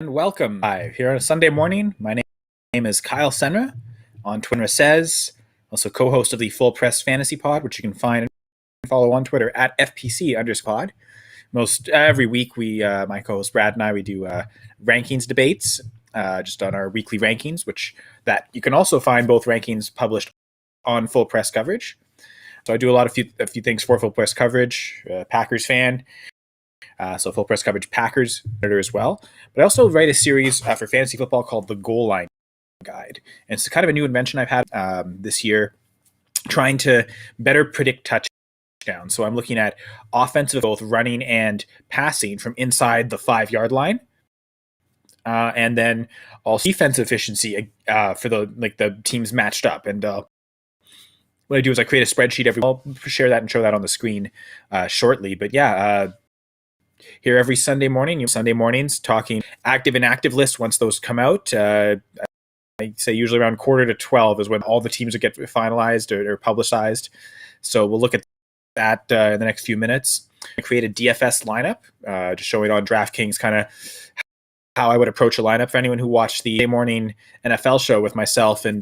Welcome. Hi, here on a Sunday morning. My name is Kyle Senra on Twitter says, also co-host of the Full Press Fantasy Pod, which you can find and follow on Twitter at FPC_pod. Most every week, my co-host Brad and I, we do rankings debates just on our weekly rankings, which that you can also find both rankings published on Full Press coverage. So I do a few things for Full Press coverage. Packers fan. So Full Press Coverage Packers editor as well. But I also write a series for fantasy football called the Goal Line Guide. And it's kind of a new invention I've had this year, trying to better predict touchdowns. So I'm looking at offensive, both running and passing from inside the 5-yard line. And then also defensive efficiency for the teams matched up. And what I do is I create a spreadsheet I'll share that and show that on the screen shortly. But yeah, here every Sunday mornings, talking active and inactive lists once those come out. I say usually around 11:45 is when all the teams will get finalized or publicized. So we'll look at that in the next few minutes. I create a DFS lineup, just showing on DraftKings kind of how I would approach a lineup for anyone who watched the morning NFL show with myself and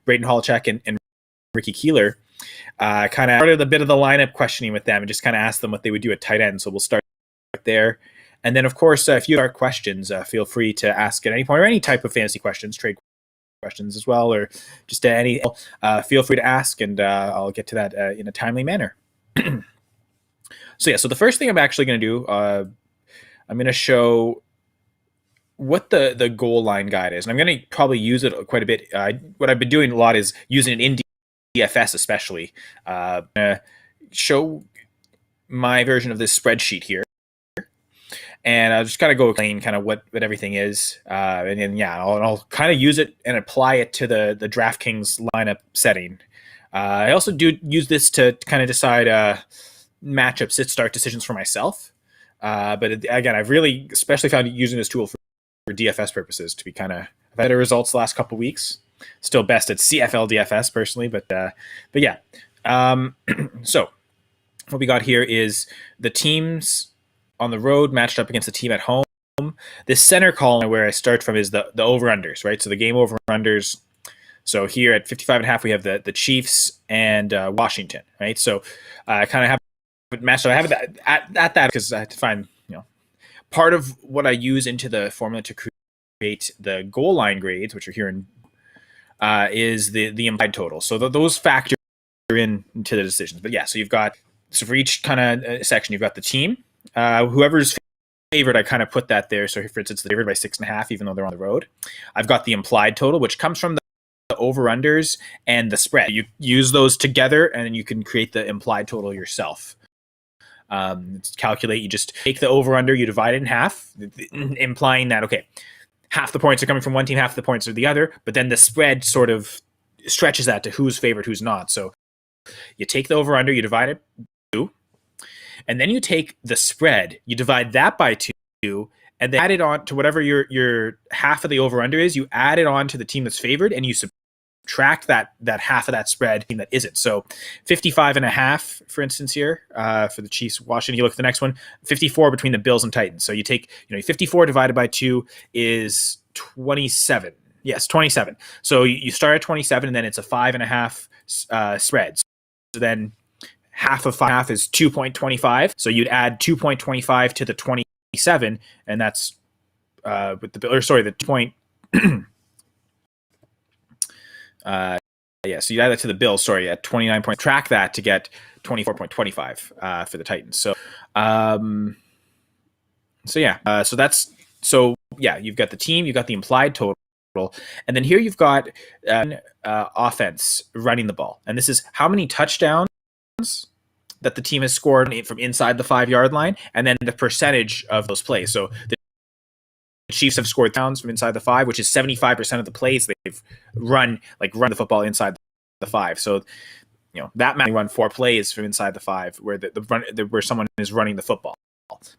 Braden Holchek and Ricky Keeler. Kind of started a bit of the lineup questioning with them and just kind of asked them what they would do at tight end. So we'll start there. And then, of course, if you have questions, feel free to ask at any point, or any type of fantasy questions, trade questions as well, or just any, feel free to ask, and I'll get to that in a timely manner. So the first thing I'm actually going to do, I'm going to show what the goal line guide is. And I'm going to probably use it quite a bit. What I've been doing a lot is using it in DFS especially. Show my version of this spreadsheet here. And I'll just kind of go explain kind of what everything is. And then, I'll kind of use it and apply it to the DraftKings lineup setting. I also do use this to kind of decide matchup sit-start decisions for myself. But again, I've really especially found using this tool for DFS purposes to be kind of better results the last couple of weeks. Still best at CFL DFS personally, but yeah. So what we got here is the teams on the road matched up against the team at home. This center column where I start from is the over-unders, right? So the game over-unders. So here at 55.5, we have the Chiefs and Washington, right? So I kind of have it matched up. I have it at that because I had to find, part of what I use into the formula to create the goal line grades, which are here in, is the implied total. So those factor into the decisions. But yeah, so for each kind of section, you've got the team. Whoever's favorite, I kind of put that there. So, for instance, the favored by 6.5, even though they're on the road. I've got the implied total, which comes from the over-unders and the spread. You use those together, and then you can create the implied total yourself. You just take the over-under, you divide it in half, implying that, okay, half the points are coming from one team, half the points are the other, but then the spread sort of stretches that to who's favored, who's not. So you take the over-under, you divide it 2. And then you take the spread, you divide that by 2, and then add it on to whatever your half of the over-under is. You add it on to the team that's favored, and you subtract that half of that spread team that isn't. So 55.5, for instance, here for the Chiefs, Washington. You look at the next one, 54 between the Bills and Titans. So you take 54 divided by 2 is 27. Yes, 27. So you start at 27, and then it's a 5.5 spread. So then half of 5.5 is 2.25. So you'd add 2.25 to the 27, and that's with the point. So you add that to the Bills. At 29 points. Track that to get 24.25 for the Titans. So you've got the team, you've got the implied total. And then here you've got offense running the ball. And this is how many touchdowns that the team has scored from inside the 5-yard line, and then the percentage of those plays. So the Chiefs have scored touchdowns from inside the 5, which is 75% of the plays they've run the football inside the 5. So that might run 4 plays from inside the 5 where where someone is running the football,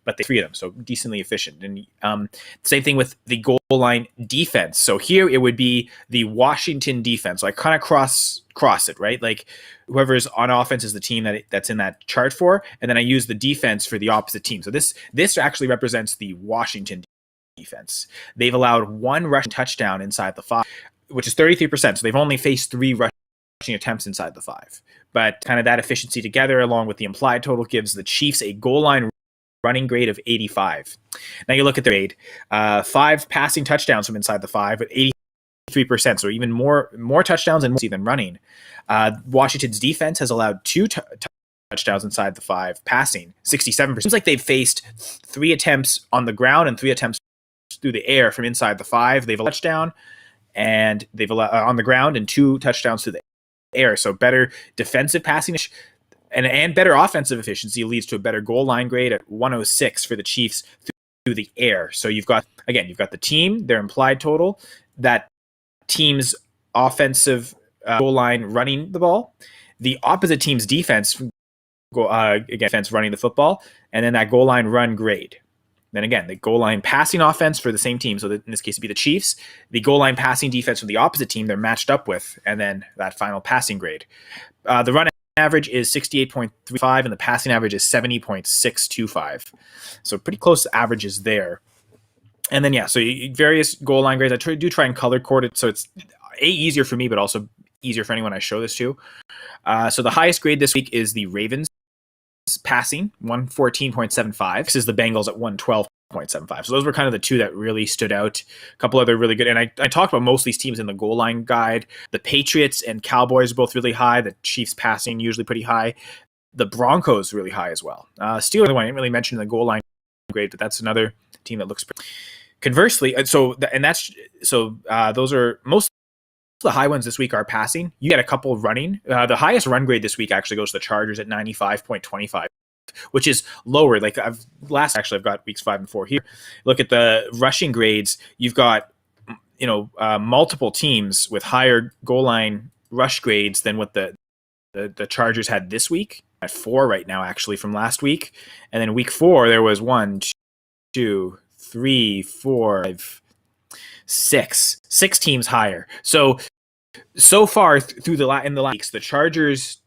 but they 3 of them, so decently efficient. And same thing with the goal line defense. So here it would be the Washington defense. So I kind of cross it, right? Like whoever's on offense is the team that's in that chart for, and then I use the defense for the opposite team. So this actually represents the Washington defense. They've allowed one rushing touchdown inside the 5, which is 33%. So they've only faced 3 rushing attempts inside the 5. But kind of that efficiency together, along with the implied total, gives the Chiefs a goal line running grade of 85. Now you look at their grade, 5 passing touchdowns from inside the 5 at 83%, so even more touchdowns than running. Washington's defense has allowed 2 touchdowns inside the 5 passing, 67%. Seems like they've faced 3 attempts on the ground and 3 attempts through the air from inside the 5. They've allowed a touchdown and they've allowed on the ground and 2 touchdowns through the air. So better defensive passing and better offensive efficiency leads to a better goal line grade at 106 for the Chiefs through the air. So you've got the team, their implied total, that team's offensive goal line running the ball, the opposite team's defense running the football, and then that goal line run grade. Then again, the goal line passing offense for the same team, so in this case it'd be the Chiefs, the goal line passing defense from the opposite team they're matched up with, and then that final passing grade. The run average is 68.35 and the passing average is 70.625. So pretty close averages there. And then, so various goal line grades. I do try and color code it so it's easier for me, but also easier for anyone I show this to. So the highest grade this week is the Ravens passing, 114.75. This is the Bengals at 112.75. So those were kind of the 2 that really stood out. A couple other really good. And I talked about most of these teams in the goal line guide. The Patriots and Cowboys are both really high. The Chiefs passing usually pretty high. The Broncos really high as well. Steelers, I didn't really mention the goal line grade, but that's another team that looks pretty. Conversely, those are most of the high ones this week are passing. You get a couple running. The highest run grade this week actually goes to the Chargers at 95.25, which is lower. Like I've got weeks 5 and 4 here. Look at the rushing grades. You've got multiple teams with higher goal line rush grades than what the Chargers had this week. At 4 right now, actually, from last week. And then week 4, there was 1, 2, 3, 4, 5, 6 teams higher. So far through in the last weeks, the Chargers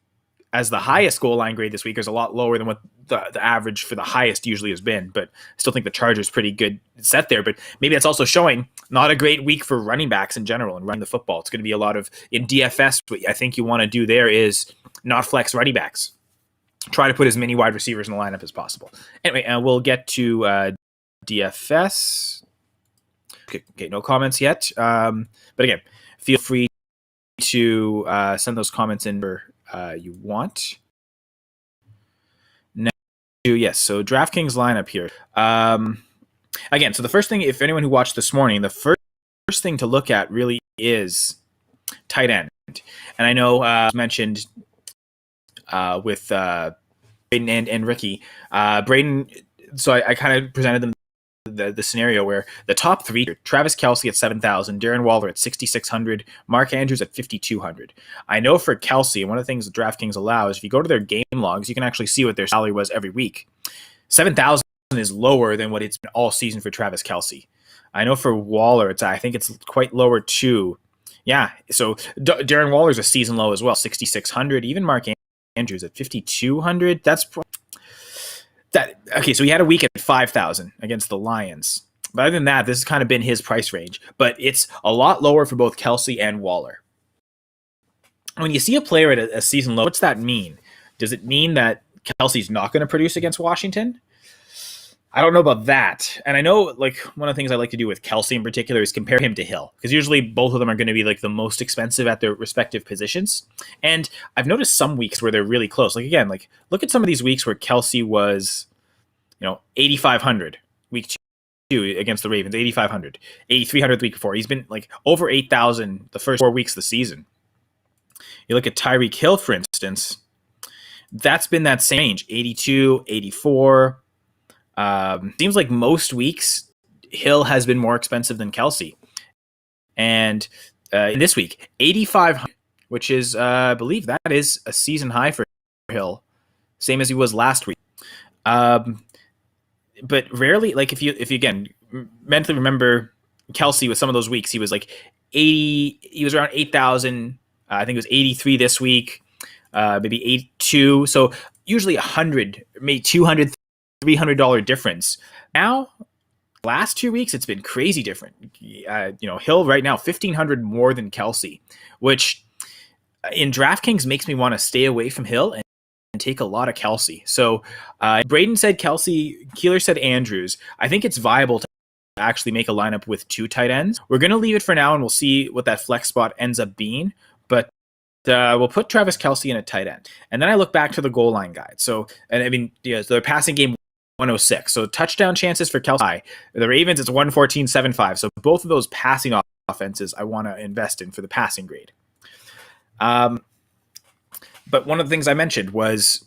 as the highest goal line grade this week is a lot lower than what the average for the highest usually has been. But I still think the Chargers pretty good set there. But maybe that's also showing not a great week for running backs in general and running the football. It's going to be a lot of in DFS. What I think you want to do there is not flex running backs. Try to put as many wide receivers in the lineup as possible. Anyway, we'll get to DFS. Okay, no comments yet. But again, feel free to send those comments in where you want. Now, yes, so DraftKings lineup here. Again, so the first thing, if anyone who watched this morning, the first thing to look at really is tight end. And I know mentioned with Braden and Ricky. Braden, so I kind of presented them the scenario where the top 3, Travis Kelce at 7,000, Darren Waller at 6,600, Mark Andrews at 5,200. I know for Kelce, one of the things that DraftKings allows, if you go to their game logs, you can actually see what their salary was every week. 7,000 is lower than what it's been all season for Travis Kelce. I know for Waller, I think it's quite lower too. Yeah, so Darren Waller's a season low as well, 6,600. Even Mark Andrews at 5,200. Okay, so he had a week at 5,000 against the Lions. But other than that, this has kind of been his price range. But it's a lot lower for both Kelce and Waller. When you see a player at a season low, what's that mean? Does it mean that Kelce's not going to produce against Washington? I don't know about that. And I know like one of the things I like to do with Kelce in particular is compare him to Hill. Because usually both of them are going to be like the most expensive at their respective positions. And I've noticed some weeks where they're really close. Like again, like look at some of these weeks where Kelce was, 8,500 week 2 against the Ravens, 8,500, 8,300 the week before. He's been like over 8,000 the first 4 weeks of the season. You look at Tyreek Hill, for instance, that's been that same range, 82, 84. Seems like most weeks Hill has been more expensive than Kelce. And in this week, 8,500, which is, I believe that is a season high for Hill, same as he was last week. But rarely, like if you again mentally remember Kelce with some of those weeks, he was like 80, he was around 8,000. I think it was 83 this week, maybe 82. So usually 100, maybe $200, $300 difference. Now, last 2 weeks, it's been crazy different. Hill right now, 1,500 more than Kelsey, which in DraftKings makes me want to stay away from Hill and take a lot of Kelsey. So Braden said Kelsey, Keeler said Andrews. I think it's viable to actually make a lineup with 2 tight ends. We're going to leave it for now, and we'll see what that flex spot ends up being. But we'll put Travis Kelsey in a tight end. And then I look back to the goal line guide. So, and I mean, the passing game 106. So touchdown chances for Kelsey. The Ravens, it's 114.75. So both of those passing offenses I want to invest in for the passing grade. But one of the things I mentioned was,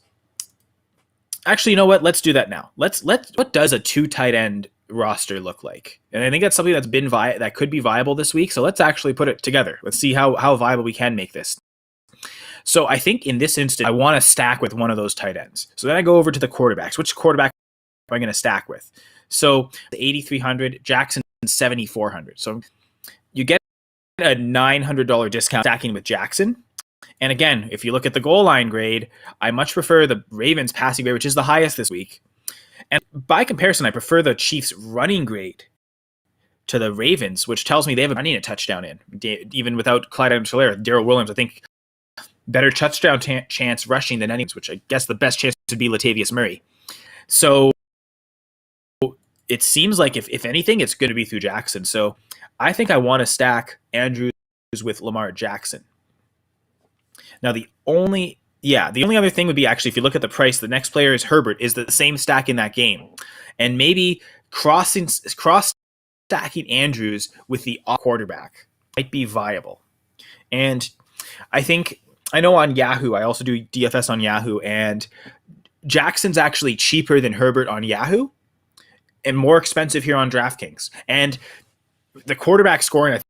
actually, you know what? Let's do that now. What does a 2 tight end roster look like? And I think that's something that's been that could be viable this week. So let's actually put it together. Let's see how viable we can make this. So I think in this instance, I want to stack with one of those tight ends. So then I go over to the quarterbacks. Which quarterback am I going to stack with? So the 8,300, Jackson 7,400. So you get a $900 discount stacking with Jackson. And again, if you look at the goal line grade, I much prefer the Ravens passing grade, which is the highest this week. And by comparison, I prefer the Chiefs running grade to the Ravens, which tells me they have running a touchdown in, even without Clyde Edwards-Helaire. Daryl Williams, I think, better touchdown chance rushing than anyone, which I guess the best chance would be Latavius Murray. So it seems like if anything, it's going to be through Jackson. So I think I want to stack Andrews with Lamar Jackson. Now, the only other thing would be, actually, if you look at the price, the next player is Herbert, is the same stack in that game. And maybe cross-stacking Andrews with the quarterback might be viable. And I know on Yahoo, I also do DFS on Yahoo, and Jackson's actually cheaper than Herbert on Yahoo and more expensive here on DraftKings. And the quarterback scoring, I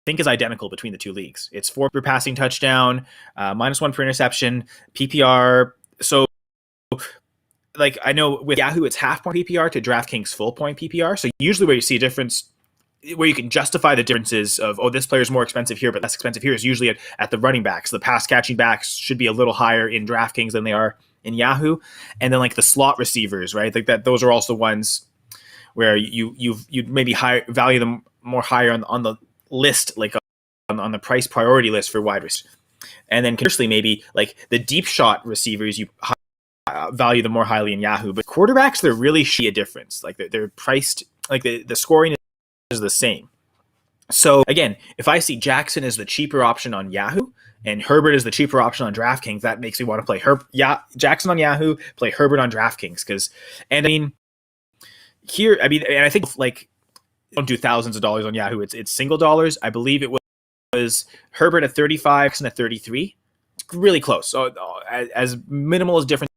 think, is identical between the 2 leagues. It's 4 per passing touchdown, -1 per interception, PPR. So, like, I know with Yahoo, it's half point PPR to DraftKings full point PPR. So usually where you see a difference, where you can justify the differences of, this player is more expensive here, but less expensive here, is usually at the running backs. The pass catching backs should be a little higher in DraftKings than they are in Yahoo. And then like the slot receivers, right? Like that, those are also ones where you'd maybe value them more higher on the list, like on the price priority list for wide receivers. And then conversely, maybe like the deep shot receivers, you value them more highly in Yahoo. But quarterbacks, they're really a difference. Like they're priced, like the scoring is the same. So again, if I see Jackson as the cheaper option on Yahoo and Herbert is the cheaper option on DraftKings, that makes me want to play Jackson on Yahoo, play Herbert on DraftKings. And I think like, don't do thousands of dollars on Yahoo. It's single dollars. I believe it was Herbert at 35 and at 33. It's really close. So as minimal as difference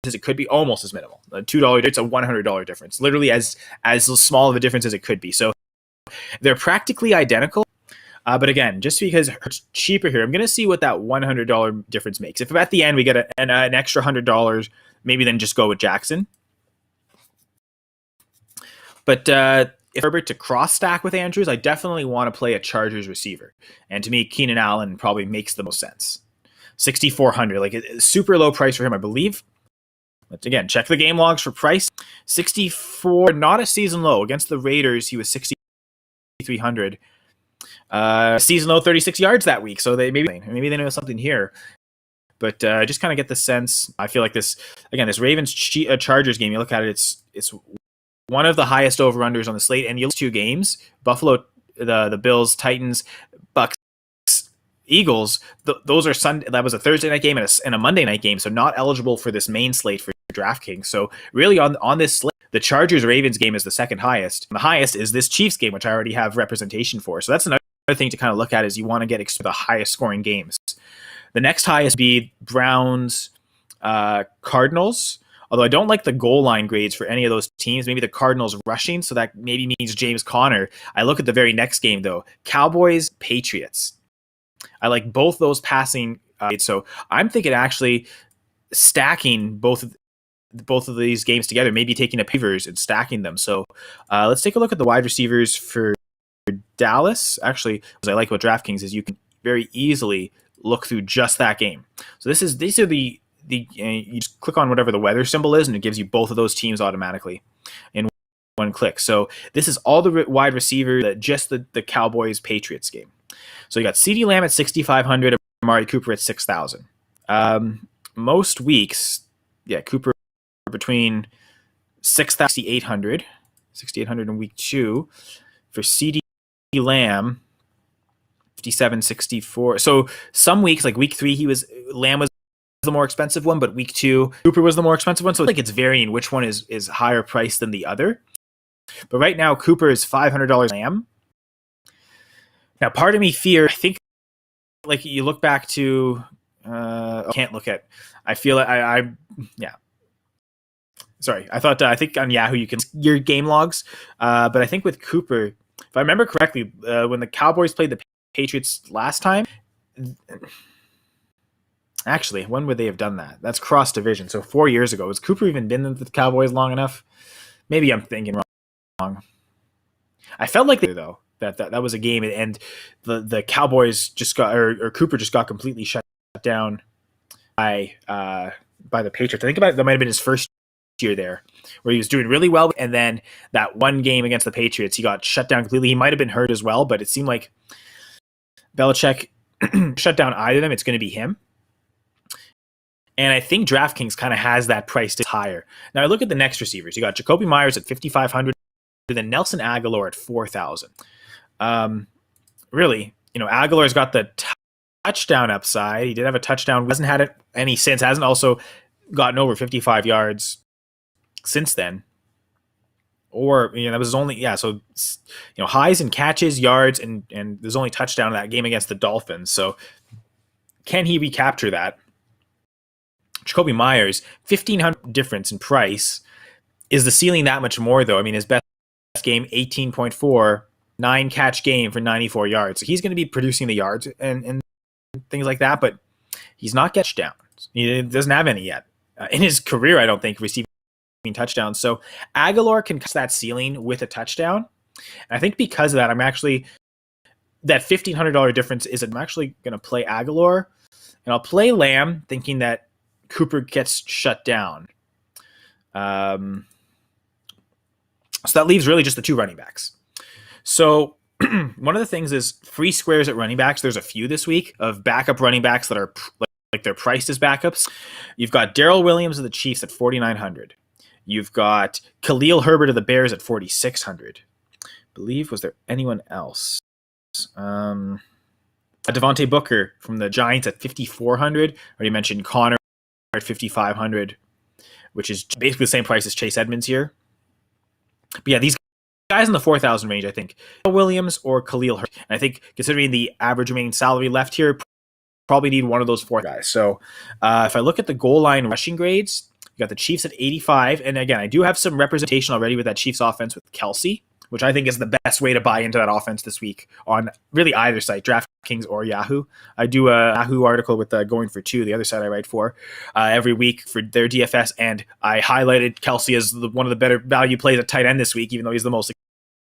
as it could be, almost as minimal. A $2, it's a $100 difference. Literally as small of a difference as it could be. So they're practically identical. But again, just because it's cheaper here, I'm going to see what that $100 difference makes. If at the end we get an extra $100, maybe then just go with Jackson. But if Herbert to cross stack with Andrews, I definitely want to play a Chargers receiver. And to me, Keenan Allen probably makes the most sense. 6,400, like a super low price for him, I believe. But again, check the game logs for price. 64, not a season low. Against the Raiders, he was 6,300. Season low, 36 yards that week. So maybe they know something here. But just kind of get the sense. I feel like this Ravens Chargers game, you look at it, it's one of the highest over-unders on the slate, and you look at 2 games, Buffalo, the Bills, Titans, Bucks, Eagles, those are Sunday. That was a Thursday night game and a Monday night game, so not eligible for this main slate for DraftKings. So really on this slate, the Chargers-Ravens game is the second highest. And the highest is this Chiefs game, which I already have representation for. So that's another thing to kind of look at, is you want to get the highest scoring games. The next highest would be Browns, Cardinals. Although I don't like the goal line grades for any of those teams. Maybe the Cardinals rushing, so that maybe means James Conner. I look at the very next game, though. Cowboys, Patriots. I like both those passing. So I'm thinking actually stacking both of these games together, maybe taking a Pavers and stacking them. So let's take a look at the wide receivers for Dallas. Actually, because I like what DraftKings is, you can very easily look through just that game. So these are the you just click on whatever the weather symbol is, and it gives you both of those teams automatically. And one click. So this is all the wide receiver, just the Cowboys Patriots game. So you got CeeDee Lamb at 6,500, Amari Cooper at 6,000. Most weeks, Cooper between 6,800 in week 2. For CeeDee Lamb, 57.64. So some weeks, like week 3, Lamb was the more expensive one, but week 2, Cooper was the more expensive one. So it's varying which one is higher priced than the other. But right now, Cooper is $500 Lamb. Now, part of me I think, like you look back to, can't look at, I feel yeah. Sorry, I think on Yahoo you can your game logs, but I think with Cooper, if I remember correctly, when the Cowboys played the Patriots last time, actually, when would they have done that? That's cross division, so 4 years ago. Has Cooper even been with the Cowboys long enough? Maybe I'm thinking wrong. I felt like though that was a game, and the Cowboys just got or Cooper just got completely shut down by the Patriots. I think that might have been his first year there, where he was doing really well, and then that one game against the Patriots, he got shut down completely. He might have been hurt as well, but it seemed like Belichick shut down either of them. It's going to be him. And I think DraftKings kind of has that priced higher. Now I look at the next receivers. You got Jacoby Meyers at 5,500, and then Nelson Aguilar at 4,000. Really, Aguilar's got the touchdown upside. He did have a touchdown. Hasn't had it any since. Hasn't also gotten over 55 yards since then. Or, that was only, so, highs and catches, yards, and there's only touchdown in that game against the Dolphins. So can he recapture that? Jacoby Meyers, 1,500 difference in price. Is the ceiling that much more, though? I mean, his best game, 18.4, 9-catch game for 94 yards. So he's going to be producing the yards and things like that, but he's not getting touchdowns. He doesn't have any yet. In his career, I don't think, receiving touchdowns. So Aguilar can catch that ceiling with a touchdown. And I think because of that, that $1,500 difference I'm actually going to play Aguilar, and I'll play Lamb thinking that Cooper gets shut down. So that leaves really just the 2 running backs. So one of the things is free squares at running backs. There's a few this week of backup running backs that are like they're priced as backups. You've got Daryl Williams of the Chiefs at 4,900. You've got Khalil Herbert of the Bears at 4,600. I believe, was there anyone else? Devontae Booker from the Giants at 5,400. Already mentioned Connor at 5,500, which is basically the same price as Chase Edmonds here. But these guys in the 4,000 range, I think. Williams or Khalil Herbert. And I think considering the average remaining salary left here, probably need one of those 4 guys. So if I look at the goal line rushing grades, you got the Chiefs at 85. And again, I do have some representation already with that Chiefs offense with Kelsey, which I think is the best way to buy into that offense this week on really either site, DraftKings or Yahoo. I do a Yahoo article with Going for Two, the other site I write for, every week for their DFS, and I highlighted Kelsey as one of the better value plays at tight end this week, even though he's the most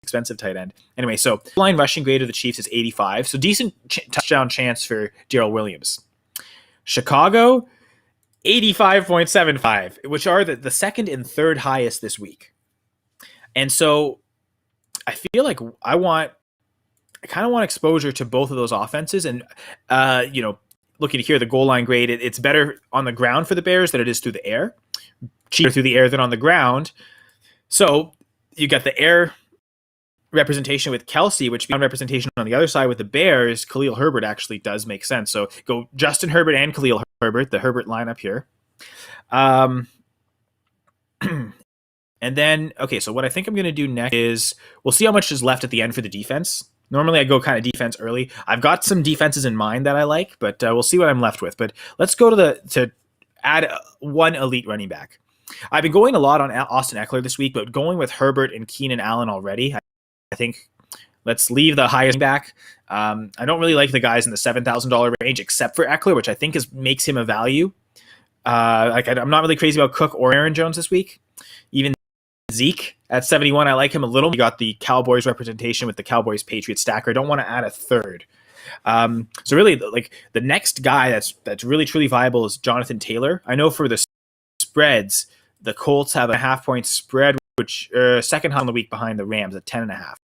expensive tight end. Anyway, so line rushing grade of the Chiefs is 85, so decent touchdown chance for Daryl Williams. Chicago, 85.75, which are the second and third highest this week. And so I feel like I kind of want exposure to both of those offenses. And, looking here, the goal line grade, it's better on the ground for the Bears than it is through the air. Cheaper through the air than on the ground. So you got the air representation with Kelsey, which beyond representation on the other side with the Bears, Khalil Herbert actually does make sense. So go Justin Herbert and Khalil Herbert, the Herbert lineup here. And then, so what I think I'm going to do next is we'll see how much is left at the end for the defense. Normally I go kind of defense early. I've got some defenses in mind that I like, but we'll see what I'm left with. But let's go to add one elite running back. I've been going a lot on Austin Eckler this week, but going with Herbert and Keenan Allen already, I think let's leave the highest back. I don't really like the guys in the $7,000 range except for Eckler, which I think makes him a value. I'm not really crazy about Cook or Aaron Jones this week. Even Zeke at 71, I like him a little. You got the Cowboys representation with the Cowboys Patriots stacker. I don't want to add a third. So really, the next guy that's really truly viable is Jonathan Taylor. I know for the spreads, the Colts have a 0.5-point spread which second on the week behind the Rams at 10.5.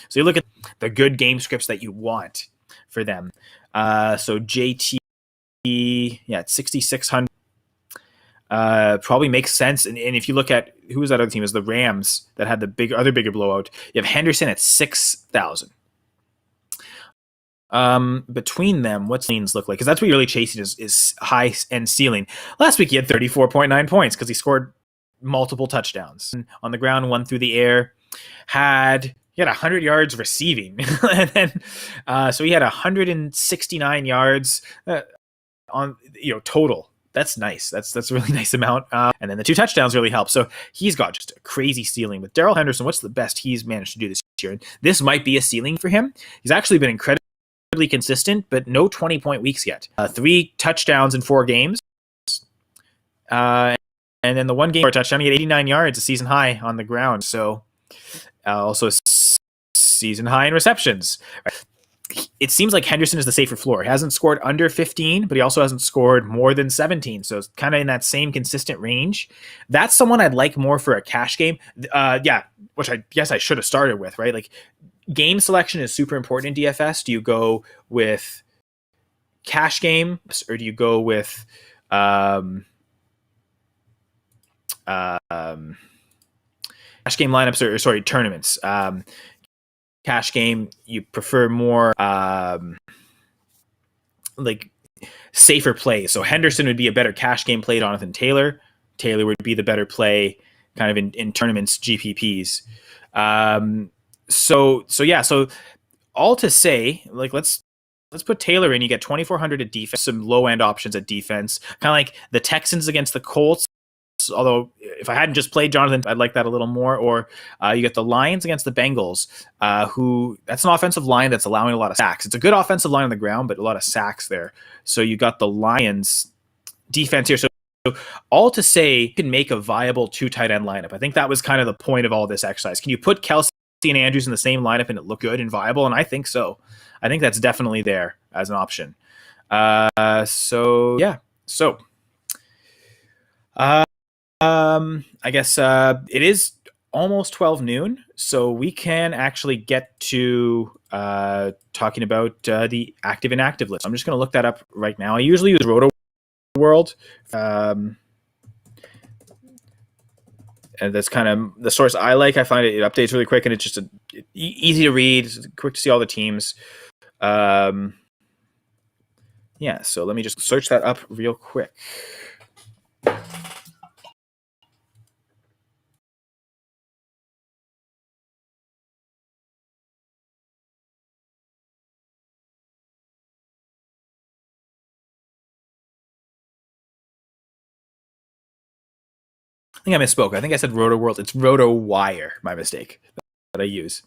So you look at the good game scripts that you want for them. So JT, at 6,600. Probably makes sense. And if you look at who was that other team, is the Rams that had the bigger blowout. You have Henderson at 6,000. Between them, what's lanes look like? Because that's what you're really chasing is high end ceiling. Last week he had 34.9 points because he scored multiple touchdowns on the ground, one through the air. He had 100 yards receiving, and then so he had 169 yards on total. That's nice. That's a really nice amount. And then the 2 touchdowns really help. So he's got just a crazy ceiling. With Daryl Henderson, what's the best he's managed to do this year? And this might be a ceiling for him. He's actually been incredibly consistent, but no 20-point weeks yet. 3 touchdowns in 4 games. And then the 1 game for a touchdown, he had 89 yards, a season high on the ground. So also season high in receptions. It seems like Henderson is the safer floor. He hasn't scored under 15, but he also hasn't scored more than 17. So it's kind of in that same consistent range. That's someone I'd like more for a cash game. Which I guess I should have started with, right? Like, game selection is super important in DFS. Do you go with cash games or do you go with cash game lineups or tournaments? Cash game, you prefer more like safer plays. So Henderson would be a better cash game play, Jonathan Taylor. Taylor would be the better play kind of in tournaments, GPPs. So all to say, like, let's put Taylor in. You get 2,400 at defense, some low end options at defense, kind of like the Texans against the Colts. Although if I hadn't just played Jonathan, I'd like that a little more. Or you get the Lions against the Bengals, who that's an offensive line that's allowing a lot of sacks. It's a good offensive line on the ground, but a lot of sacks there. So you got the Lions defense here. So all to say, you can make a viable 2 tight end lineup. I think that was kind of the point of all this exercise. Can you put Kelsey and Andrews in the same lineup and it look good and viable? And I think so. I think that's definitely there as an option. I guess it is almost 12 noon, so we can actually get to talking about the active inactive list. I'm just going to look that up right now. I usually use Roto World. And that's kind of the source I like. I find it updates really quick, and it's just easy to read, it's quick to see all the teams. So let me just search that up real quick. I think I misspoke. I think I said Roto World. It's Roto Wire. My mistake that I use.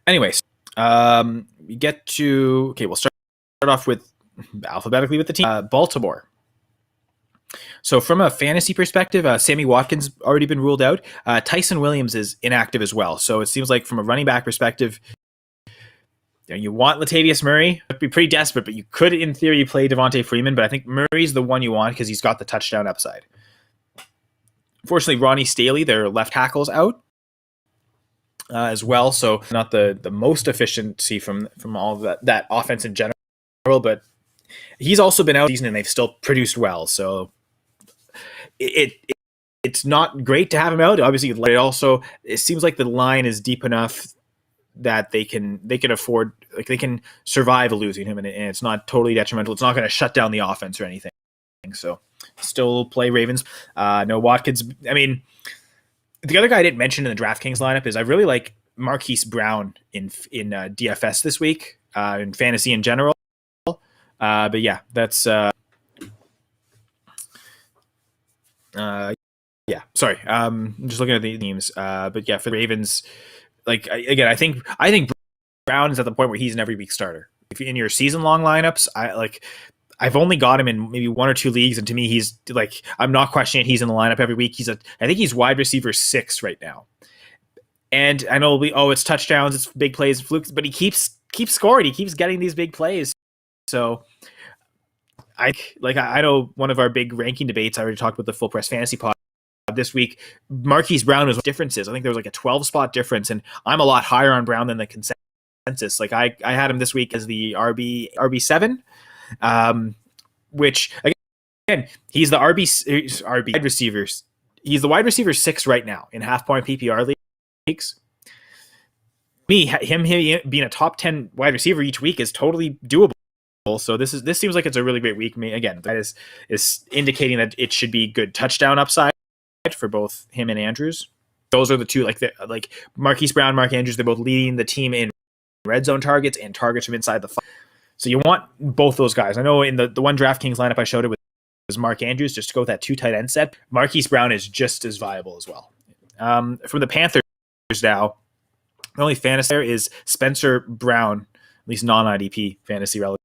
Anyways, we get to... Okay, we'll start off with alphabetically with the team. Baltimore. So from a fantasy perspective, Sammy Watkins already been ruled out. Tyson Williams is inactive as well. So it seems like from a running back perspective, you want Latavius Murray. It'd be pretty desperate, but you could, in theory, play Devontae Freeman. But I think Murray's the one you want because he's got the touchdown upside. Unfortunately, Ronnie Staley, their left tackle's out as well, so not the most efficiency from all of that offense in general, but he's also been out this season and they've still produced well, so it's not great to have him out. Obviously, it seems like the line is deep enough that they can afford, like, they can survive losing him, and it's not totally detrimental. It's not going to shut down the offense or anything. So still play Ravens. No Watkins. I mean, the other guy I didn't mention in the DraftKings lineup is I really like Marquis Brown in DFS this week, in fantasy in general. But yeah, that's sorry. I'm just looking at the teams. But yeah, for the Ravens, like, again, I think Brown is at the point where he's an every week starter. If in your season long lineups, I've only got him in maybe 1 or 2 leagues, and to me, he's like, I'm not questioning he's in the lineup every week. I think he's wide receiver 6 right now. And I know it's touchdowns, it's big plays, flukes, but he keeps scoring. He keeps getting these big plays. So I know one of our big ranking debates, I already talked about the Full Press Fantasy Pod, this week. Marquis Brown was differences. I think there was like a 12 spot difference, and I'm a lot higher on Brown than the consensus. Like I had him this week as the RB7, which again, he's the RB wide receivers. He's the wide receiver 6 right now in half point PPR leagues. Him being a top 10 wide receiver each week is totally doable. So this seems like it's a really great week. Again, that is indicating that it should be good touchdown upside for both him and Andrews. Those are the two, like Marquise Brown, Mark Andrews. They're both leading the team in red zone targets and targets from inside the 5. So you want both those guys. I know in the one DraftKings lineup I showed it was Mark Andrews, just to go with that 2 tight end set. Marquise Brown is just as viable as well. From the Panthers now, the only fantasy there is Spencer Brown, at least non-IDP fantasy relevant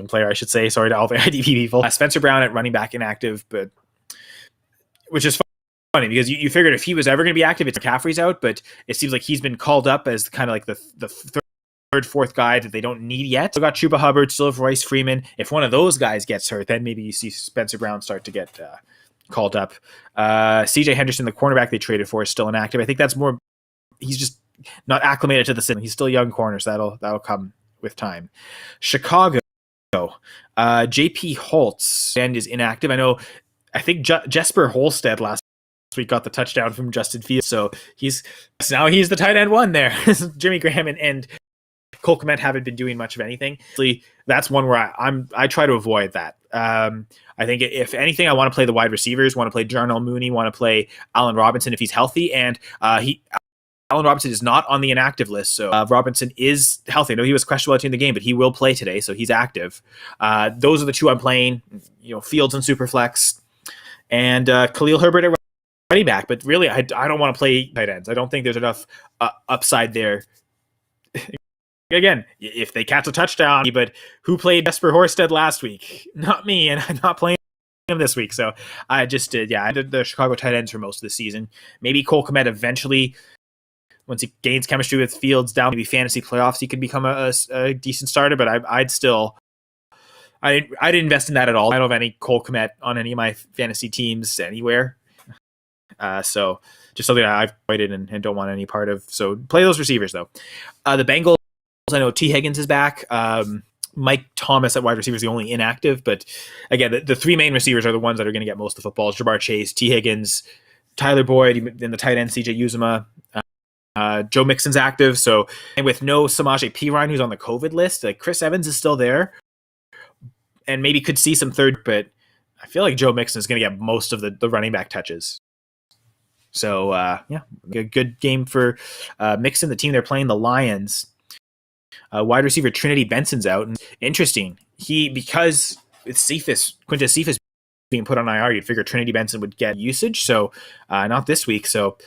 player, I should say. Sorry to all the IDP people. Spencer Brown at running back inactive, but which is funny because you figured if he was ever going to be active, it's McCaffrey's out, but it seems like he's been called up as kind of like the third, fourth guy that they don't need yet. Still got Chuba Hubbard, still have Royce Freeman. If one of those guys gets hurt, then maybe you see Spencer Brown start to get called up. CJ Henderson, the cornerback they traded for, is still inactive. I think that's more, he's just not acclimated to the system. He's still a young corner, so that'll come with time. Chicago, JP Holtz and is inactive. I think Jesper Holstead last week got the touchdown from Justin Fields, so he's the tight end one there. Jimmy Graham and Cole Kmet haven't been doing much of anything. That's one where I try to avoid that. I think if anything, I want to play the wide receivers, want to play Jarnell Mooney, want to play Allen Robinson if he's healthy, and Allen Robinson is not on the inactive list, so Robinson is healthy. I know he was questionable in the game, but he will play today, so he's active. Those are the two I'm playing. Fields and Superflex, and Khalil Herbert at running back. But really, I don't want to play tight ends. I don't think there's enough upside there. Again, if they catch a touchdown, but who played Jesper Horsted last week? Not me, and I'm not playing him this week. So I just did, I did the Chicago tight ends for most of the season. Maybe Cole Kmet eventually, once he gains chemistry with Fields down, maybe fantasy playoffs, he could become a decent starter. But I didn't invest in that at all. I don't have any Cole Kmet on any of my fantasy teams anywhere. So just something I've avoided and don't want any part of. So play those receivers though. The Bengals, I know T. Higgins is back. Mike Thomas at wide receiver is the only inactive. But again, the 3 main receivers are the ones that are going to get most of the footballs. Jamar Chase, T. Higgins, Tyler Boyd, and the tight end CJ Uzomah. Joe Mixon's active, so, and with no Samaje Perine, who's on the COVID list, like Chris Evans is still there, and maybe could see some third, but I feel like Joe Mixon is going to get most of the running back touches. So, a good game for Mixon. The team they're playing, the Lions. Wide receiver Trinity Benson's out, and interesting. Because it's Quintus Cephas being put on IR, you'd figure Trinity Benson would get usage, so not this week. So,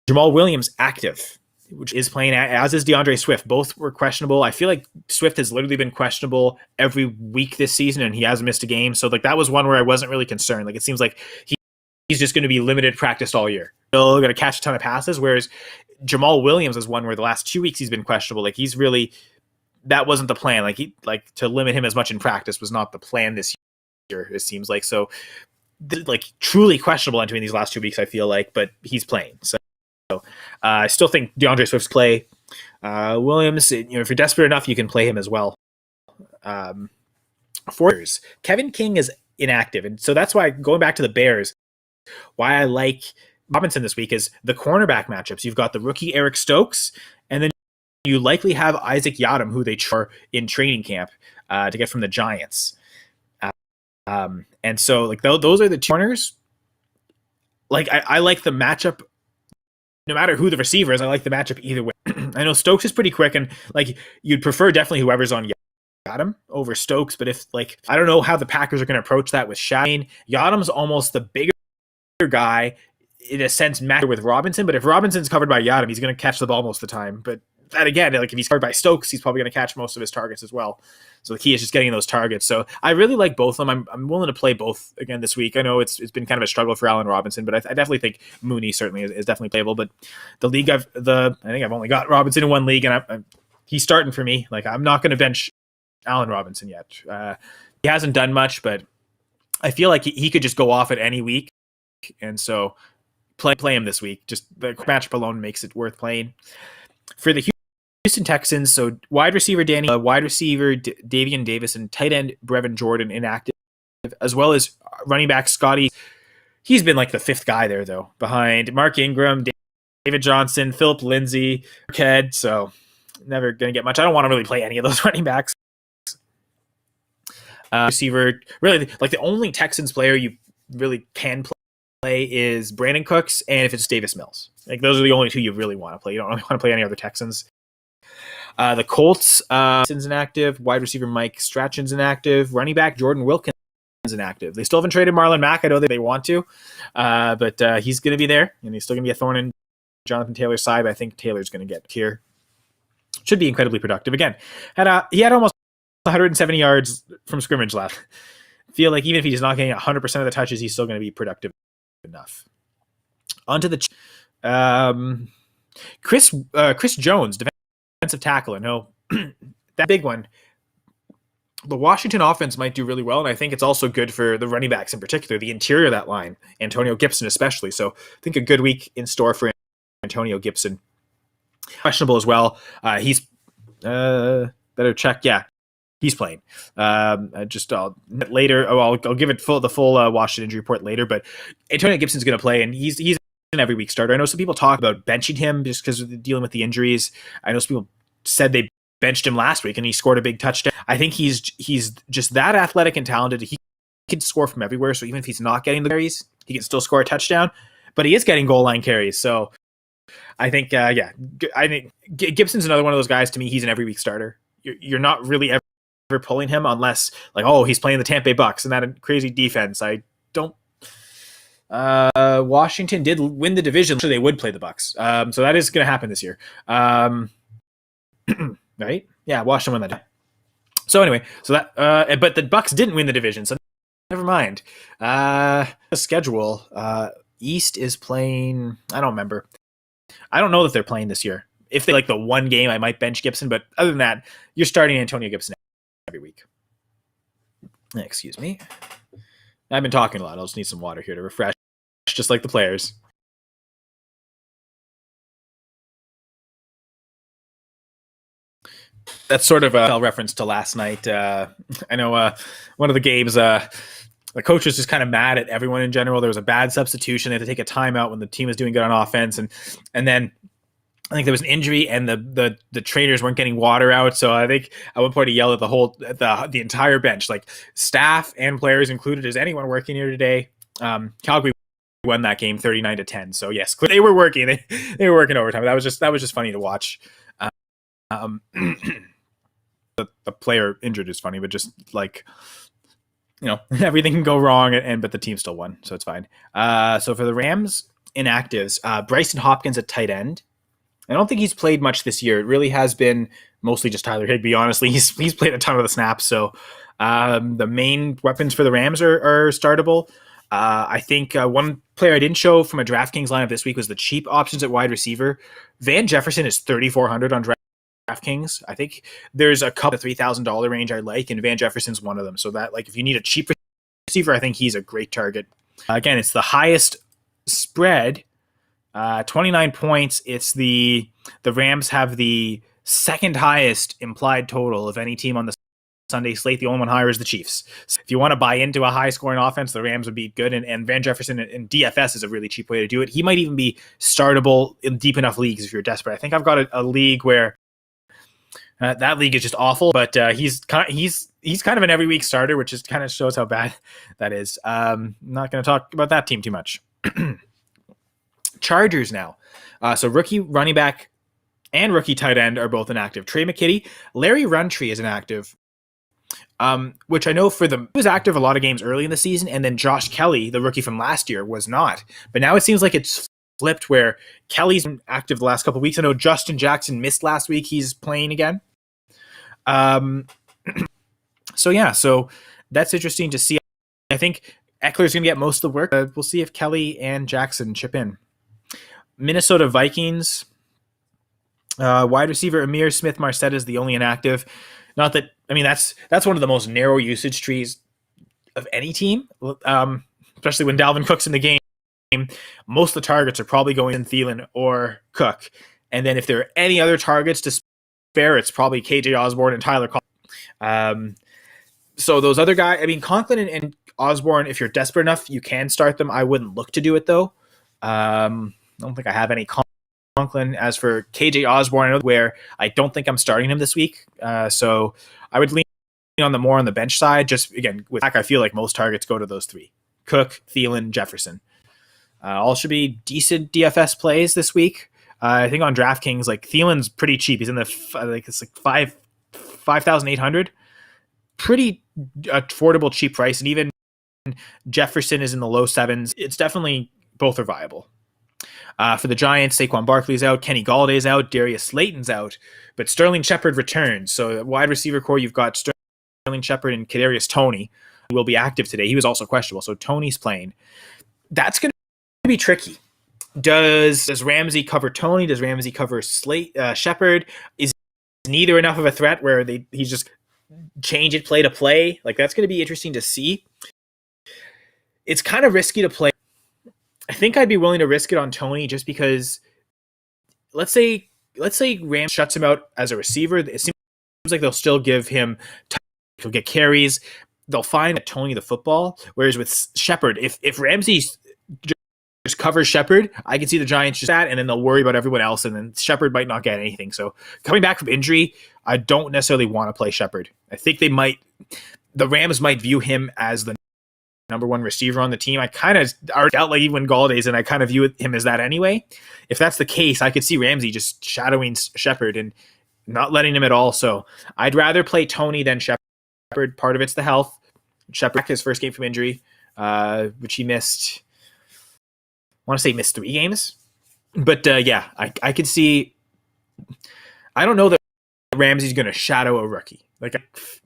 Jamal Williams active, which is playing, as is DeAndre Swift. Both were questionable. I feel like Swift has literally been questionable every week this season, and he hasn't missed a game. So that was one where I wasn't really concerned. It seems like he's just going to be limited practiced all year. Still going to catch a ton of passes, whereas Jamal Williams is one where the last 2 weeks he's been questionable. He's really, that wasn't the plan. To limit him as much in practice was not the plan this year, it seems like. So truly questionable entering these last 2 weeks, I feel like, but he's playing. So I still think DeAndre Swift's play. Williams, if you're desperate enough, you can play him as well. Fours, Kevin King is inactive, and so that's why, going back to the Bears, why I like Robinson this week is the cornerback matchups. You've got the rookie Eric Stokes, and then you likely have Isaac Yiadom, who they are in training camp to get from the Giants. And so those are the two corners. I like the matchup. No matter who the receiver is, I like the matchup either way. I know Stokes is pretty quick, and you'd prefer definitely whoever's on Yiadom over Stokes. But if I don't know how the Packers are going to approach that with Shane. Yiadom's almost the bigger guy in a sense, matter with Robinson. But if Robinson's covered by Yiadom, he's going to catch the ball most of the time. But that again, if he's covered by Stokes, he's probably going to catch most of his targets as well. So the key is just getting those targets. So I really like both of them. I'm willing to play both again this week. I know it's been kind of a struggle for Allen Robinson, but I definitely think Mooney certainly is definitely playable. But the league I think I've only got Robinson in one league, and he's starting for me. I'm not going to bench Allen Robinson yet. He hasn't done much, but I feel like he could just go off at any week. and so play him this week. Just the matchup alone makes it worth playing. For the Houston Texans, so wide receiver Davian Davis, and tight end Brevin Jordan inactive, as well as running back Scotty. He's been like the fifth guy there, though, behind Mark Ingram, David Johnson, Philip Lindsay, Ked. So never going to get much. I don't want to really play any of those running backs. Receiver, really, like the only Texans player you really can play is Brandon Cooks, and if it's Davis Mills. Like those are the only two you really want to play. You don't really want to play any other Texans. The Colts, Wilson's inactive. Wide receiver Mike Strachan's inactive. Running back Jordan Wilkins inactive. They still haven't traded Marlon Mack. I know that they want to, but he's going to be there, and he's still going to be a thorn in Jonathan Taylor's side. But I think Taylor's going to get here. Should be incredibly productive. Again, he had almost 170 yards from scrimmage last. Feel like even if he's not getting 100% of the touches, he's still going to be productive enough. Onto the Chris Jones, defensive tackle. I know that big one. The Washington offense might do really well, and I think it's also good for the running backs in particular, the interior of that line, Antonio Gibson especially. So I think a good week in store for Antonio Gibson. Questionable as well. He's better check. Yeah, he's playing. Later. I'll give it the full Washington injury report later. But Antonio Gibson's going to play, and he's an every week starter. I know some people talk about benching him just because of dealing with the injuries. I know some people said they benched him last week and he scored a big touchdown. I think he's just that athletic and talented. He can score from everywhere. So even if he's not getting the carries, he can still score a touchdown. But he is getting goal line carries. So I think, I think Gibson's another one of those guys. To me, he's an every week starter. You're not really ever pulling him unless he's playing the Tampa Bay Bucks and that crazy defense. I don't. Washington did win the division, so they would play the Bucks. So that is going to happen this year. Right? Yeah, Washington won that. So anyway, but the Bucks didn't win the division, so never mind. The schedule. East is playing. I don't remember. I don't know that they're playing this year. If they like the one game, I might bench Gibson, but other than that, you're starting Antonio Gibson every week. Excuse me. I've been talking a lot. I'll just need some water here to refresh, just like the players. That's sort of a reference to last night. I know one of the games, the coach was just kind of mad at everyone in general. There was a bad substitution. They had to take a timeout when the team was doing good on offense. And then I think there was an injury and the trainers weren't getting water out. So I think at one point he yelled at the entire bench, like staff and players included. Is anyone working here today? Calgary won that game 39-10. So yes, they were working. They were working overtime. That was just funny to watch. The player injured is funny, but just like, everything can go wrong, but the team still won, so it's fine. So for the Rams inactives, Bryson Hopkins at tight end. I don't think he's played much this year. It really has been mostly just Tyler Higbee. Honestly, he's played a ton of the snaps. So the main weapons for the Rams are startable. I think one player I didn't show from a DraftKings lineup this week was the cheap options at wide receiver. Van Jefferson is $3,400 on DraftKings. I think there's a couple of $3,000 range I like, and Van Jefferson's one of them. So that, like, if you need a cheap receiver, I think he's a great target. Again, it's the highest spread, 29 points. It's the Rams have the second highest implied total of any team on the Sunday slate. The only one higher is the Chiefs. So if you want to buy into a high scoring offense, the Rams would be good. And Van Jefferson in DFS is a really cheap way to do it. He might even be startable in deep enough leagues if you're desperate. I think I've got a league where that league is just awful, but he's kind of an every week starter, which just kind of shows how bad that is. I'm not going to talk about that team too much. Chargers now. So rookie running back and rookie tight end are both inactive. Trey McKitty, Larry Runtree is inactive, which I know he was active a lot of games early in the season, and then Josh Kelly, the rookie from last year, was not. But now it seems like it's flipped where Kelly's been active the last couple of weeks. I know Justin Jackson missed last week. He's playing again. So that's interesting to see. I think Eckler's going to get most of the work. We'll see if Kelly and Jackson chip in. Minnesota Vikings, wide receiver Amir Smith Marset is the only inactive. Not that, that's one of the most narrow usage trees of any team, especially when Dalvin Cook's in the game. most of the targets are probably going in Thielen or Cook. And then if there are any other targets to spare, it's probably KJ Osborne and Tyler Conklin. So those other guys, I mean, Conklin and Osborne, if you're desperate enough, you can start them. I wouldn't look to do it, though. I don't think I have any Conklin. As for KJ Osborne, where I don't think I'm starting him this week. So I would lean on the more on the bench side. Just, again, with Dak, I feel like most targets go to those three. Cook, Thielen, Jefferson. All should be decent DFS plays this week. I think on DraftKings, like Thielen's pretty cheap. He's in the it's like 5,800. Pretty affordable, cheap price, and even Jefferson is in the low sevens. It's definitely both are viable. For the Giants, Saquon Barkley's out, Kenny Galladay's out, Darius Slayton's out, but Sterling Shepard returns. So wide receiver core, you've got Sterling Shepard and Kadarius Toney will be active today. He was also questionable, so Toney's playing. That's going to be tricky. Does Ramsey cover Toney? Does Ramsey cover Shepard? Is neither enough of a threat where he's just change it play to play? Like, that's going to be interesting to see. It's kind of risky to play. I think I'd be willing to risk it on Toney just because let's say Rams shuts him out as a receiver. It seems like they'll still give him time. He'll get carries. They'll find Toney the football. Whereas with Shepard, if Ramsey just covers Shepard, I can see the Giants just that, and then they'll worry about everyone else, and then Shepard might not get anything. So coming back from injury, I don't necessarily want to play Shepard. I think the Rams might view him as the number one receiver on the team. I kind of already out like even when Galladay's, and I kind of view him as that anyway. If that's the case, I could see Ramsey just shadowing Shepard and not letting him at all. So I'd rather play Toney than Shepard. Part of it's the health. Shepard, his first game from injury, which he missed. I want to say missed 3 games. But yeah, I could see. I don't know that Ramsey's going to shadow a rookie. Like,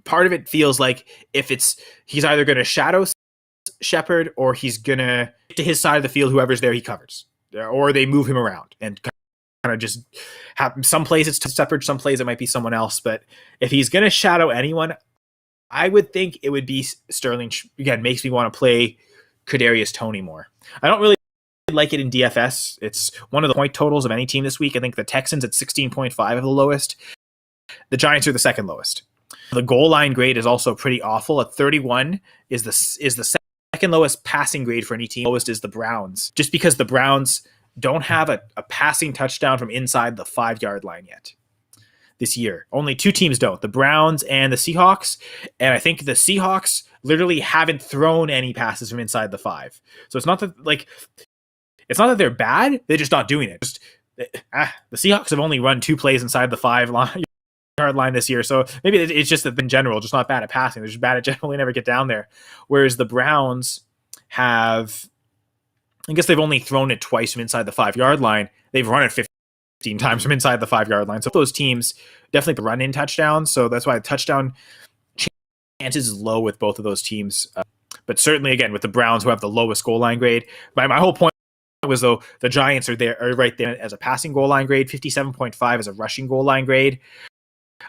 part of it feels like he's either going to shadow Shepard or he's going to his side of the field, whoever's there he covers, or they move him around and kind of just have some plays it's Shepard, some plays it might be someone else. But if he's going to shadow anyone, I would think it would be Sterling. Again, makes me want to play Kadarius Toney more. I don't really like it in DFS. It's one of the point totals of any team this week. I think the Texans at 16.5 are the lowest. The Giants are the second lowest. The goal line grade is also pretty awful. At 31 is the second lowest passing grade for any team. Lowest is the Browns, just because the Browns don't have a passing touchdown from inside the 5-yard line yet this year. Only 2 teams don't, the Browns and the Seahawks. And I think the Seahawks literally haven't thrown any passes from inside the 5. So it's not that they're bad, they're just not doing it. The Seahawks have only run 2 plays inside the 5-yard line this year, so maybe it's just that in general, just not bad at passing. They're just bad at generally never get down there. Whereas the Browns have, I guess they've only thrown it twice from inside the 5-yard line. They've run it 15 times from inside the 5-yard line. So those teams definitely run in touchdowns. So that's why the touchdown chances is low with both of those teams. But certainly, again, with the Browns, who have the lowest goal line grade, my whole point was, though, the Giants are right there as a passing goal line grade, 57.5 as a rushing goal line grade.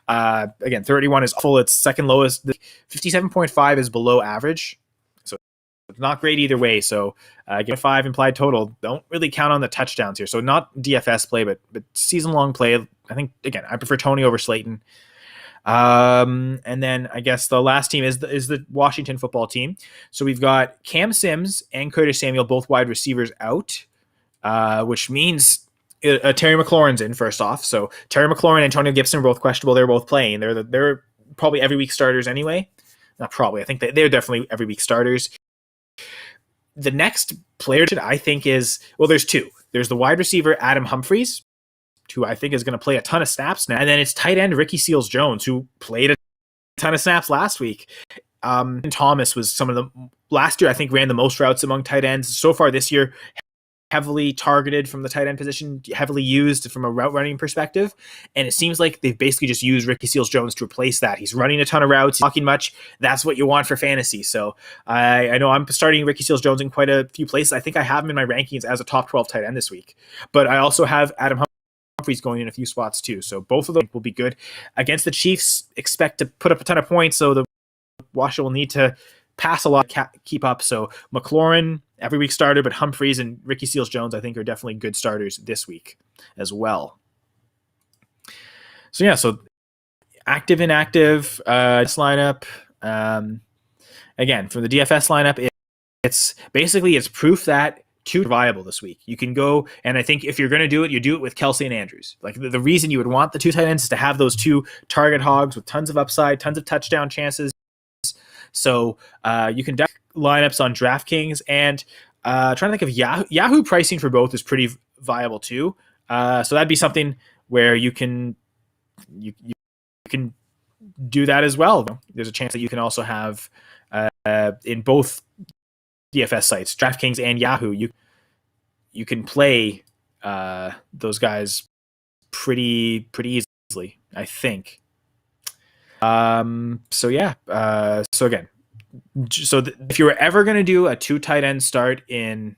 Again, 31 is awful. It's second lowest. 57.5 is below average. So it's not great either way. So get 5 implied total. Don't really count on the touchdowns here. So not DFS play, but season long play. I think, again, I prefer Toney over Slayton. And then I guess the last team is the Washington football team. So we've got Cam Sims and Curtis Samuel, both wide receivers, out, which means Terry McLaurin's in first off. So Terry McLaurin and Antonio Gibson are both questionable. They're both playing. They're probably every week starters anyway. Not probably. I think they're definitely every week starters. The next player I think is, well, there's 2. There's the wide receiver Adam Humphries, who I think is going to play a ton of snaps now. And then it's tight end Ricky Seals-Jones, who played a ton of snaps last week. Thomas was some of the last year, I think, ran the most routes among tight ends. So far this year, heavily targeted from the tight end position, heavily used from a route running perspective. And it seems like they've basically just used Ricky Seals-Jones to replace that. He's running a ton of routes, talking much. That's what you want for fantasy. So I know I'm starting Ricky Seals-Jones in quite a few places. I think I have him in my rankings as a top 12 tight end this week. But I also have Adam Humphries going in a few spots too. So both of them will be good. Against the Chiefs, expect to put up a ton of points. So the Washington will need to pass a lot, keep up. So McLaurin, every week starter, but Humphreys and Ricky Seals-Jones, I think, are definitely good starters this week as well. So, yeah, so active, inactive, this lineup. Again, for the DFS lineup, it's proof that two are viable this week. You can go, and I think if you're going to do it, you do it with Kelsey and Andrews. Like the reason you would want the two tight ends is to have those two target hogs with tons of upside, tons of touchdown chances. So you can lineups on DraftKings, and trying to think of Yahoo pricing for both is pretty viable too. So that'd be something where you can do that as well. There's a chance that you can also have in both DFS sites, DraftKings and Yahoo, you can play those guys pretty easily, I think. So yeah. So again, if you were ever going to do a two tight end start in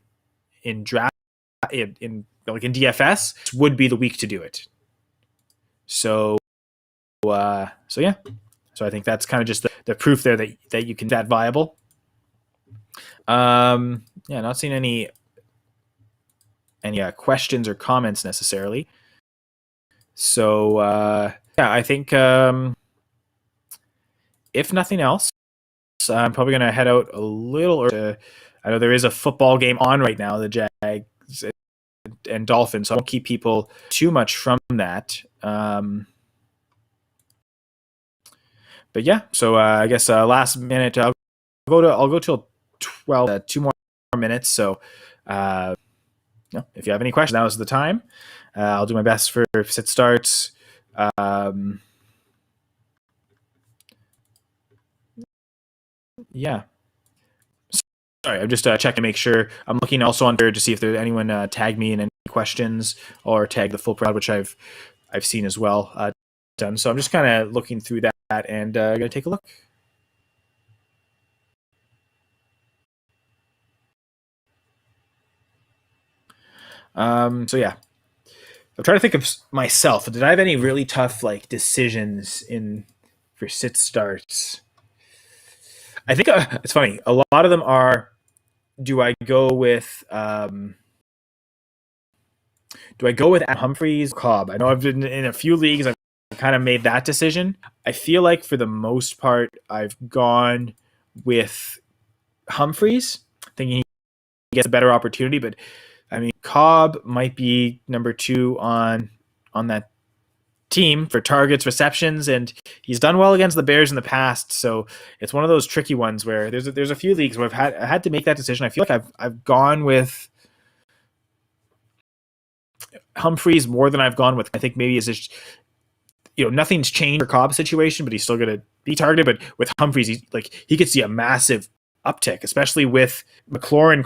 draft in DFS, this would be the week to do it. So yeah. So I think that's kind of just the proof there that you can that viable. Yeah, not seeing any questions or comments necessarily. So yeah, I think if nothing else, I'm probably going to head out a little early. I know there is a football game on right now, the Jags and Dolphins, so I won't keep people too much from that. But yeah, so I guess last minute I'll go till 12, 2 more minutes. So if you have any questions, now is the time. I'll do my best for sit starts. Yeah. Sorry, I'm just checking to make sure. I'm looking also on Twitter to see if there's anyone tag me in any questions or tag the full crowd, which I've seen as well done. So I'm just kind of looking through that and gonna take a look. So yeah, I'm trying to think of myself. Did I have any really tough decisions for sit starts? I think it's funny. A lot of them are. Do I go with Humphreys, Cobb? I know I've been in a few leagues. I've kind of made that decision. I feel like for the most part, I've gone with Humphreys, thinking he gets a better opportunity. But I mean, Cobb might be number 2 on that team for targets, receptions, and he's done well against the Bears in the past. So it's one of those tricky ones where there's a few leagues where I had to make that decision. I feel like I've gone with Humphreys more than I've gone with. I think maybe it's just nothing's changed for Cobb's situation, but he's still going to be targeted. But with Humphreys, he could see a massive uptick, especially with McLaurin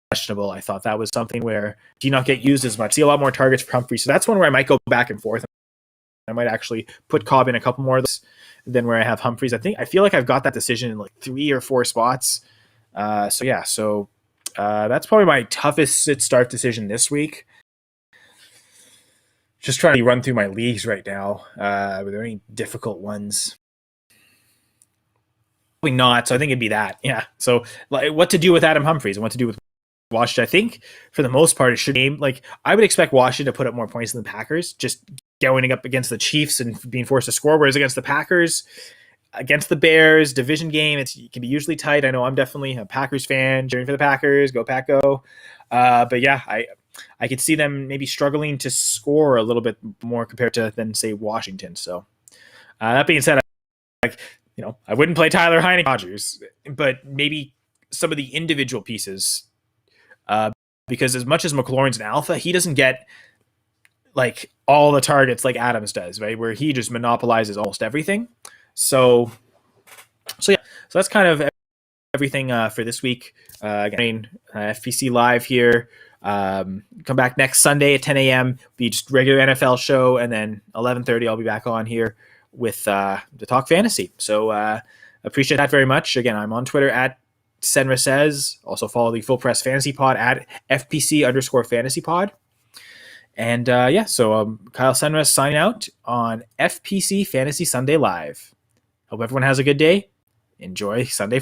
questionable. I thought that was something where he not get used as much. See a lot more targets for Humphreys, so that's one where I might go back and forth. I might actually put Cobb in a couple more of those than where I have Humphreys. I feel like I've got that decision in 3 or 4 spots. So yeah, that's probably my toughest sit start decision this week. Just trying to run through my leagues right now. Are there any difficult ones? Probably not. So I think it'd be that. Yeah. So what to do with Adam Humphreys and what to do with Washington? I think for the most part, it should aim I would expect Washington to put up more points than the Packers, just going up against the Chiefs and being forced to score. Whereas against the Packers, against the Bears, division game, it can be usually tight. I know I'm definitely a Packers fan, cheering for the Packers. Go Pack, go. But yeah, I could see them maybe struggling to score a little bit more compared to than say Washington. So that being said, I wouldn't play Tyler Heineke Rodgers, but maybe some of the individual pieces, because as much as McLaurin's an alpha, he doesn't get all the targets like Adams does, right? Where he just monopolizes almost everything. So yeah, so that's kind of everything for this week. Again, FPC live here. Come back next Sunday at 10 a.m. Be just regular NFL show, and then 11:30 I'll be back on here with to talk fantasy. So appreciate that very much. Again, I'm on Twitter at Senra Says. Also follow the Full Press Fantasy Pod at FPC_Fantasy Pod. And so Kyle Senra signing out on FPC Fantasy Sunday Live. Hope everyone has a good day. Enjoy Sunday